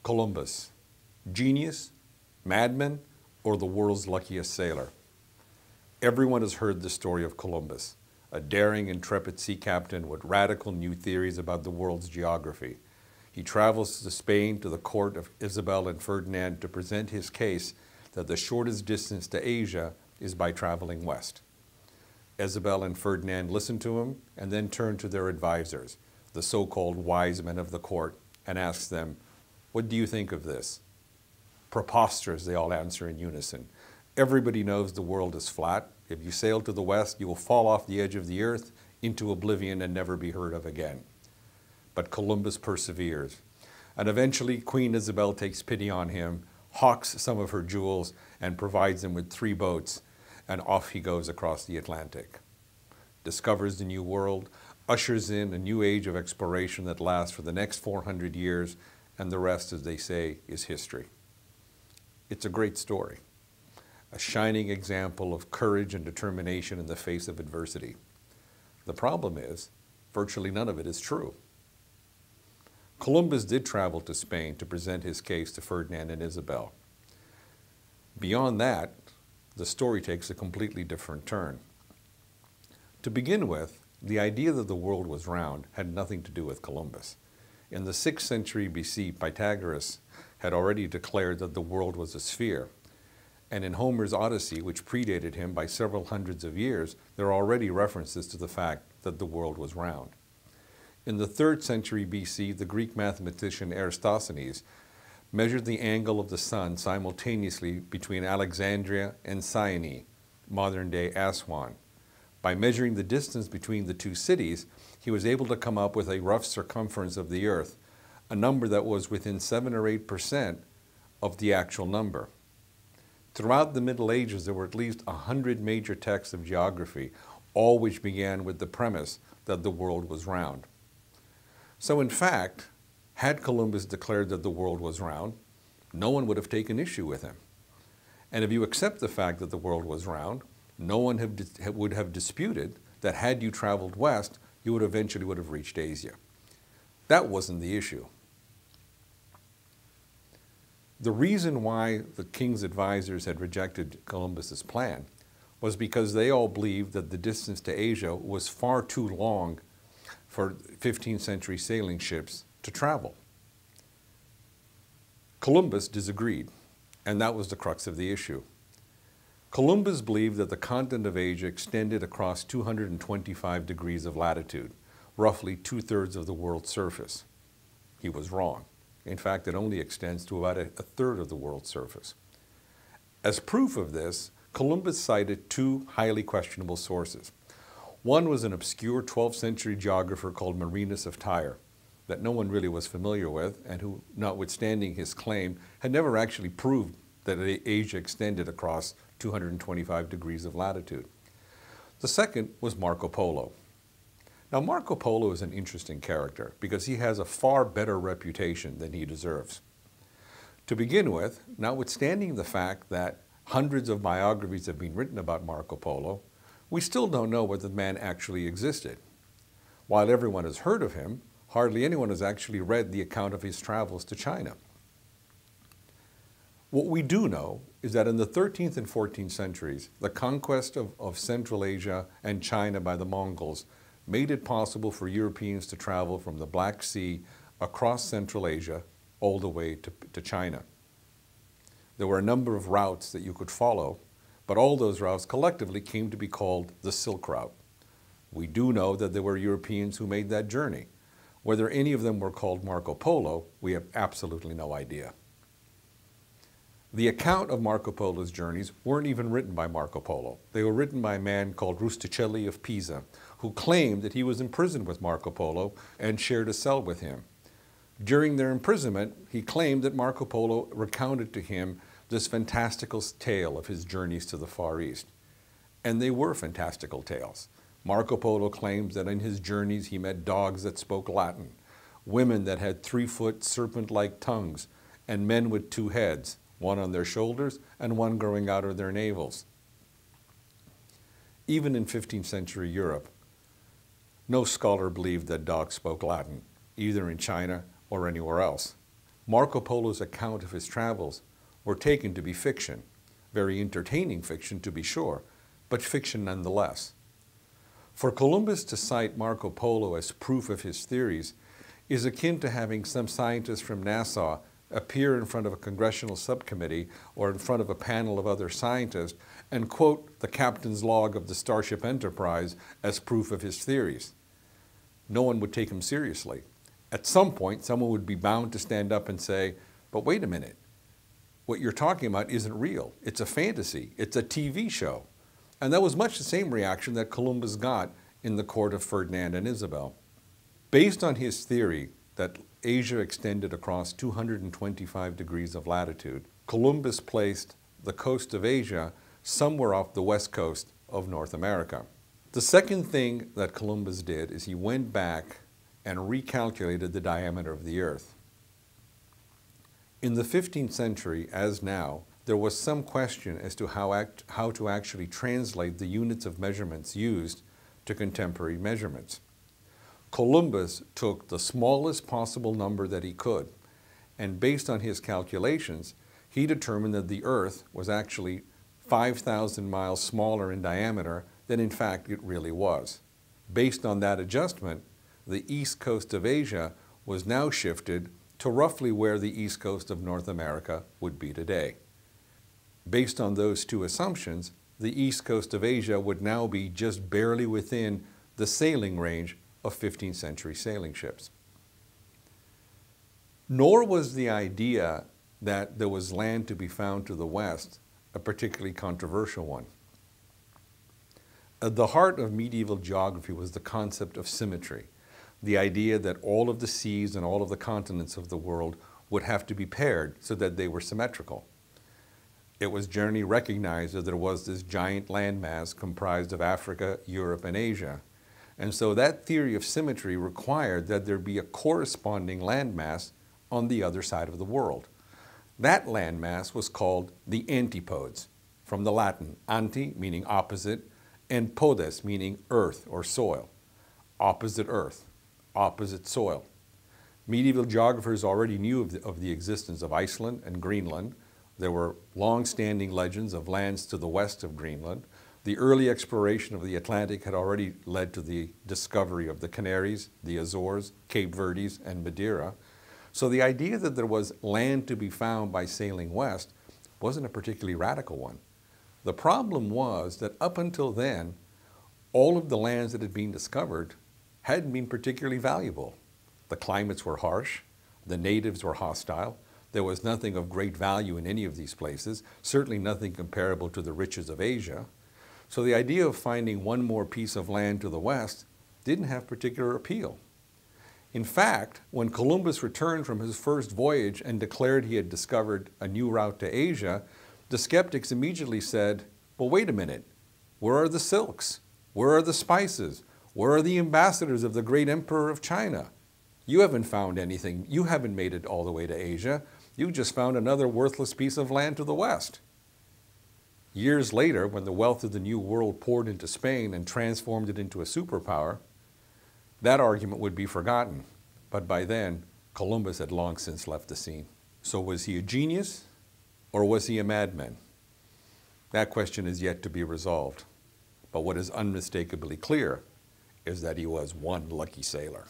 Columbus, genius, madman, or the world's luckiest sailor? Everyone has heard the story of Columbus, a daring, intrepid sea captain with radical new theories about the world's geography. He travels to Spain to the court of Isabel and Ferdinand to present his case that the shortest distance to Asia is by traveling west. Isabel and Ferdinand listen to him and then turn to their advisors, the so-called wise men of the court, and ask them, "What do you think of this?" "Preposterous," they all answer in unison. "Everybody knows the world is flat. If you sail to the west, you will fall off the edge of the earth into oblivion and never be heard of again." But Columbus perseveres, and eventually Queen Isabel takes pity on him, hawks some of her jewels, and provides him with 3 boats, and off he goes across the Atlantic. Discovers the New World, ushers in a new age of exploration that lasts for the next 400 years, and the rest, as they say, is history. It's a great story, a shining example of courage and determination in the face of adversity. The problem is, virtually none of it is true. Columbus did travel to Spain to present his case to Ferdinand and Isabel. Beyond that, the story takes a completely different turn. To begin with, the idea that the world was round had nothing to do with Columbus. In the 6th century BC, Pythagoras had already declared that the world was a sphere. And in Homer's Odyssey, which predated him by several hundreds of years, there are already references to the fact that the world was round. In the 3rd century BC, the Greek mathematician Eratosthenes measured the angle of the sun simultaneously between Alexandria and Syene, modern-day Aswan. By measuring the distance between the 2 cities, he was able to come up with a rough circumference of the Earth, a number that was within 7 or 8% of the actual number. Throughout the Middle Ages, there were at least 100 major texts of geography, all which began with the premise that the world was round. So in fact, had Columbus declared that the world was round, no one would have taken issue with him. And if you accept the fact that the world was round, no one would have disputed that had you traveled west, you would eventually have reached Asia. That wasn't the issue. The reason why the king's advisors had rejected Columbus's plan was because they all believed that the distance to Asia was far too long for 15th century sailing ships to travel. Columbus disagreed, and that was the crux of the issue. Columbus believed that the continent of Asia extended across 225 degrees of latitude, roughly 2/3 of the world's surface. He was wrong. In fact, it only extends to about a third of the world's surface. As proof of this, Columbus cited 2 highly questionable sources. One was an obscure 12th century geographer called Marinus of Tyre that no one really was familiar with, and who, notwithstanding his claim, had never actually proved that Asia extended across 225 degrees of latitude. The second was Marco Polo. Now, Marco Polo is an interesting character because he has a far better reputation than he deserves. To begin with, notwithstanding the fact that hundreds of biographies have been written about Marco Polo, we still don't know whether the man actually existed. While everyone has heard of him, hardly anyone has actually read the account of his travels to China. What we do know is that in the 13th and 14th centuries, the conquest of Central Asia and China by the Mongols made it possible for Europeans to travel from the Black Sea across Central Asia all the way to China. There were a number of routes that you could follow, but all those routes collectively came to be called the Silk Route. We do know that there were Europeans who made that journey. Whether any of them were called Marco Polo, we have absolutely no idea. The account of Marco Polo's journeys weren't even written by Marco Polo. They were written by a man called Rusticelli of Pisa, who claimed that he was imprisoned with Marco Polo and shared a cell with him. During their imprisonment, he claimed that Marco Polo recounted to him this fantastical tale of his journeys to the Far East. And they were fantastical tales. Marco Polo claims that in his journeys he met dogs that spoke Latin, women that had 3-foot serpent-like tongues, and men with 2 heads, one on their shoulders and one growing out of their navels. Even in 15th century Europe, no scholar believed that dogs spoke Latin, either in China or anywhere else. Marco Polo's account of his travels were taken to be fiction, very entertaining fiction to be sure, but fiction nonetheless. For Columbus to cite Marco Polo as proof of his theories is akin to having some scientist from NASA appear in front of a congressional subcommittee or in front of a panel of other scientists and quote the captain's log of the Starship Enterprise as proof of his theories. No one would take him seriously. At some point, someone would be bound to stand up and say, but wait a minute, what you're talking about isn't real. It's a fantasy. It's a TV show. And that was much the same reaction that Columbus got in the court of Ferdinand and Isabel. Based on his theory that Asia extended across 225 degrees of latitude, Columbus placed the coast of Asia somewhere off the west coast of North America. The second thing that Columbus did is he went back and recalculated the diameter of the Earth. In the 15th century, as now, there was some question as to how to actually translate the units of measurements used to contemporary measurements. Columbus took the smallest possible number that he could, and based on his calculations, he determined that the Earth was actually 5,000 miles smaller in diameter than in fact it really was. Based on that adjustment, the east coast of Asia was now shifted to roughly where the east coast of North America would be today. Based on those two assumptions, the east coast of Asia would now be just barely within the sailing range of 15th century sailing ships. Nor was the idea that there was land to be found to the west a particularly controversial one. At the heart of medieval geography was the concept of symmetry, the idea that all of the seas and all of the continents of the world would have to be paired so that they were symmetrical. It was generally recognized that there was this giant landmass comprised of Africa, Europe, and Asia. And so that theory of symmetry required that there be a corresponding landmass on the other side of the world. That landmass was called the antipodes, from the Latin anti, meaning opposite, and podes, meaning earth or soil. Opposite earth, opposite soil. Medieval geographers already knew of the existence of Iceland and Greenland. There were long-standing legends of lands to the west of Greenland. The early exploration of the Atlantic had already led to the discovery of the Canaries, the Azores, Cape Verdes, and Madeira. So the idea that there was land to be found by sailing west wasn't a particularly radical one. The problem was that up until then, all of the lands that had been discovered hadn't been particularly valuable. The climates were harsh, the natives were hostile, there was nothing of great value in any of these places, certainly nothing comparable to the riches of Asia. So the idea of finding one more piece of land to the west didn't have particular appeal. In fact, when Columbus returned from his first voyage and declared he had discovered a new route to Asia, the skeptics immediately said, well, wait a minute, where are the silks? Where are the spices? Where are the ambassadors of the great emperor of China? You haven't found anything. You haven't made it all the way to Asia. You just found another worthless piece of land to the west. Years later, when the wealth of the New World poured into Spain and transformed it into a superpower, that argument would be forgotten. But by then, Columbus had long since left the scene. So was he a genius or was he a madman? That question is yet to be resolved. But what is unmistakably clear is that he was one lucky sailor.